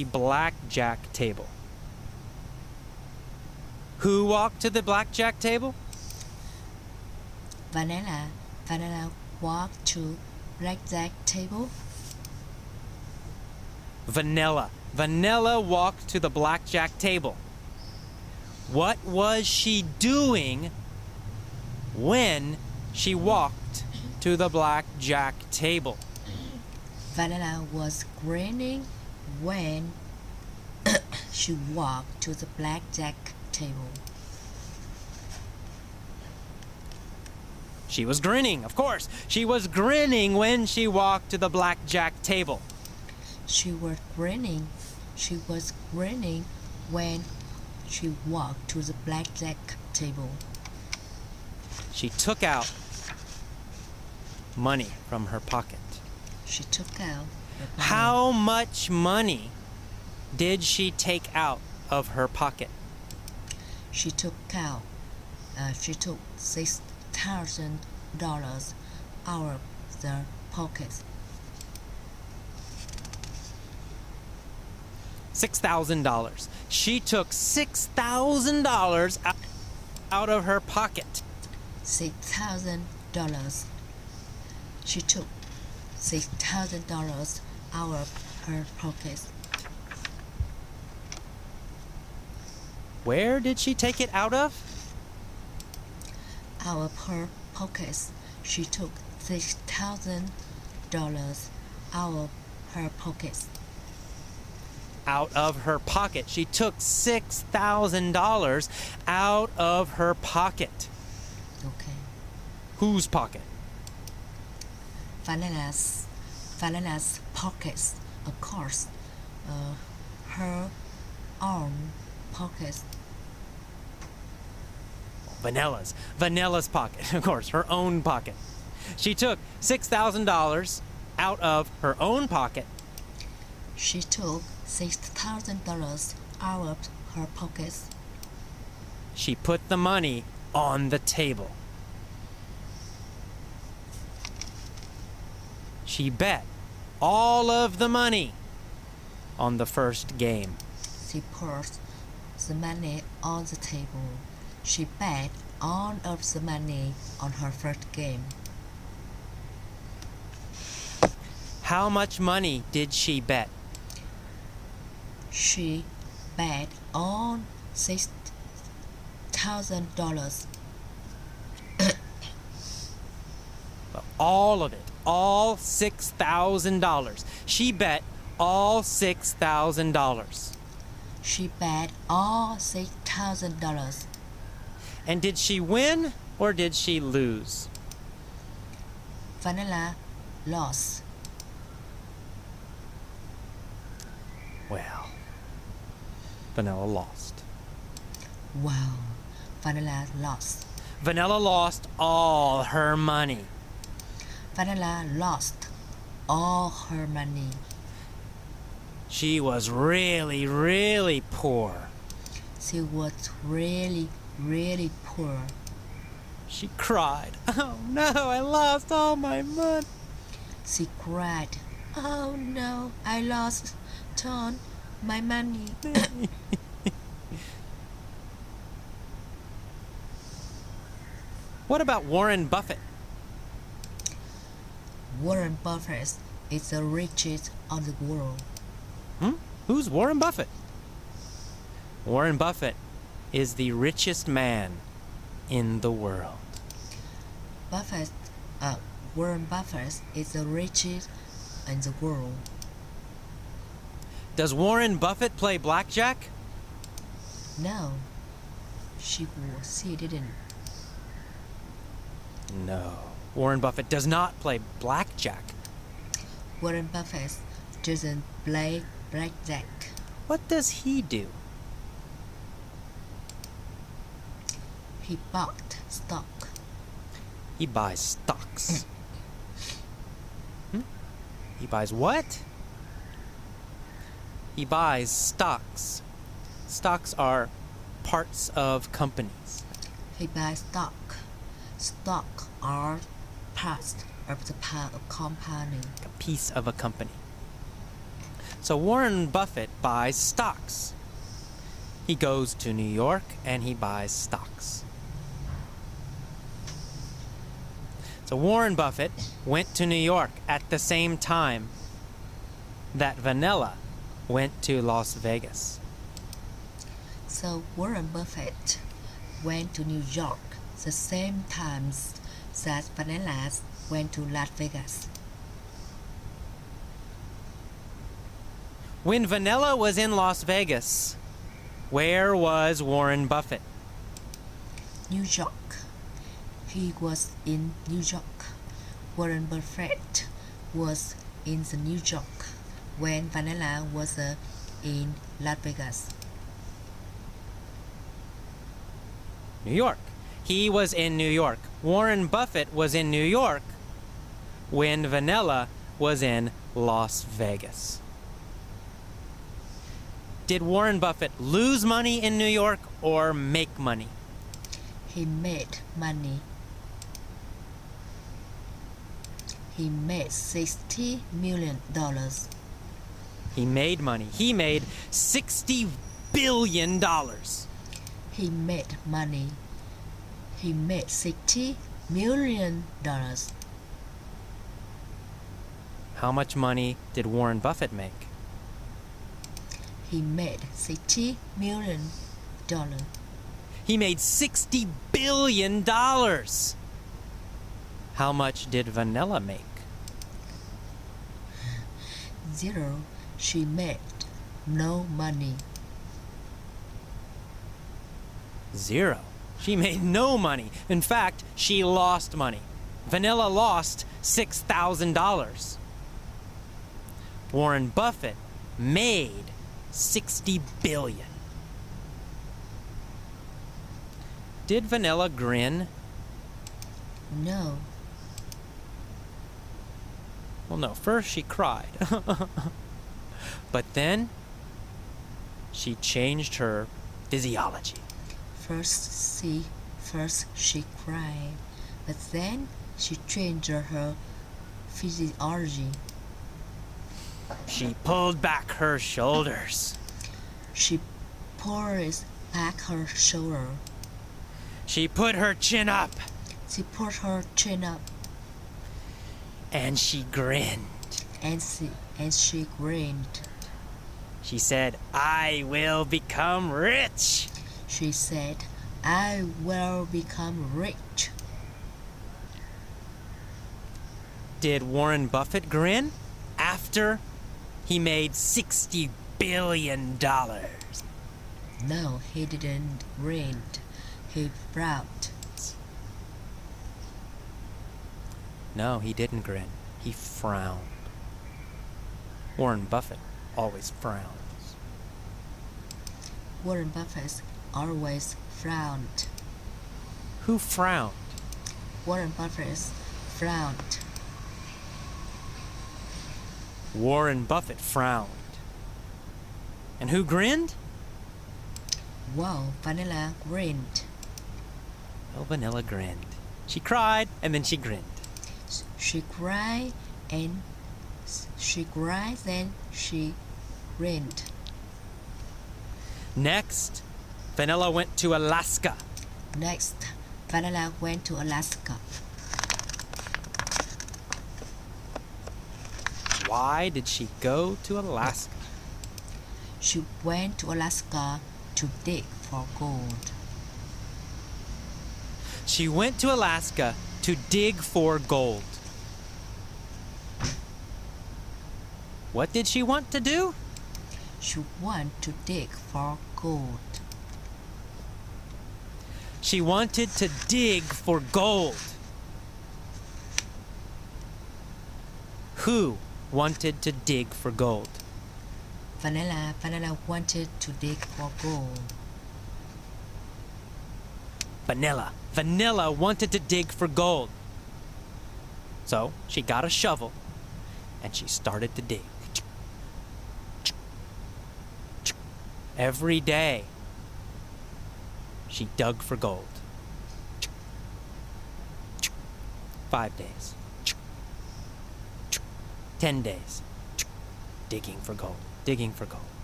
blackjack table. Who walked to the blackjack table? Vanilla walked to blackjack table. Vanilla walked to the blackjack table. What was she doing when she walked to the blackjack table? Vanilla was grinning when she walked to the blackjack table. She was grinning, of course. She was grinning when she walked to the blackjack table. She was grinning when she walked to the blackjack table. She took out money from her pocket. She took out the money. How much money did she take out of her pocket? She took $6,000 out of the pocket. $6,000. She took $6,000 out of her pocket. $6,000. She took $6,000 out of her pocket. Where did she take it out of? Out of her pockets. She took $6,000 out of her pockets. Out of her pocket. She took $6,000 out of her pocket. Okay. Whose pocket? Vanilla's pockets, of course. Her own pockets. Vanilla's pocket, of course, her own pocket. She took $6,000 out of her own pocket. She took $6,000 out of her pockets. She put the money on the table. She bet all of the money on the first game. She put the money on the table. She bet all of the money on her first game. How much money did she bet? She bet on $6,000. All of it. All $6,000. She bet all $6,000. She bet all $6,000. And did she win or did she lose? Vanilla lost. Well, Vanilla lost. Wow, Vanilla lost. Vanilla lost all her money. Vanilla lost all her money. She was really, really poor. She was really, really poor. She cried. Oh no, I lost all my money. She cried. Oh no, I lost all my money. What about Warren Buffett? Warren Buffett is the richest of the world. Who's Warren Buffett? Warren Buffett is the richest man in the world. Warren Buffett is the richest in the world. Does Warren Buffett play blackjack? No, she didn't. No. Warren Buffett does not play blackjack. Warren Buffett doesn't play blackjack. What does he do? He bought stock. He buys stocks. He buys what? He buys stocks. Stocks are parts of companies. He buys stock. Stock are parts of the company. A piece of a company. So Warren Buffett buys stocks. He goes to New York and he buys stocks. So Warren Buffett went to New York at the same time that Vanilla went to Las Vegas. So Warren Buffett went to New York the same times that Vanilla went to Las Vegas. When Vanilla was in Las Vegas, where was Warren Buffett? New York. He was in New York. Warren Buffett was in the New York when Vanilla was in Las Vegas. New York. He was in New York. Warren Buffett was in New York when Vanilla was in Las Vegas. Did Warren Buffett lose money in New York or make money? He made money. He made $60 million. He made money. He made $60 billion. He made money. He made $60 million. How much money did Warren Buffett make? He made $60 million. He made $60 billion. How much did Vanilla make? Zero. She made no money. Zero. She made no money. In fact, she lost money. Vanilla lost $6,000. Warren Buffett made $60 billion. Did Vanilla grin? No. Well, no. First she cried. But then she changed her physiology. First she cried, but then she changed her physiology. She pulled back her shoulders. She pulled back her shoulder. She put her chin up. She put her chin up. And she grinned. And she grinned. She said, "I will become rich." She said, "I will become rich." Did Warren Buffett grin after he made $60 billion? No, he didn't grin. He frowned. No, he didn't grin. He frowned. Warren Buffett always frowns. Warren Buffett always frowned. Who frowned? Warren Buffett frowned. Warren Buffett frowned. And who grinned? Wow, Vanilla grinned. Well, Vanilla grinned. She cried and then she grinned. She cried and then she grinned. Next, Vanilla went to Alaska. Next, Vanilla went to Alaska. Why did she go to Alaska? She went to Alaska to dig for gold. She went to Alaska to dig for gold. What did she want to do? She wanted to dig for gold. She wanted to dig for gold. Who wanted to dig for gold? Vanilla wanted to dig for gold. Vanilla wanted to dig for gold. So she got a shovel and she started to dig. Every day she dug for gold. 5 days. 10 days digging for gold. digging for gold.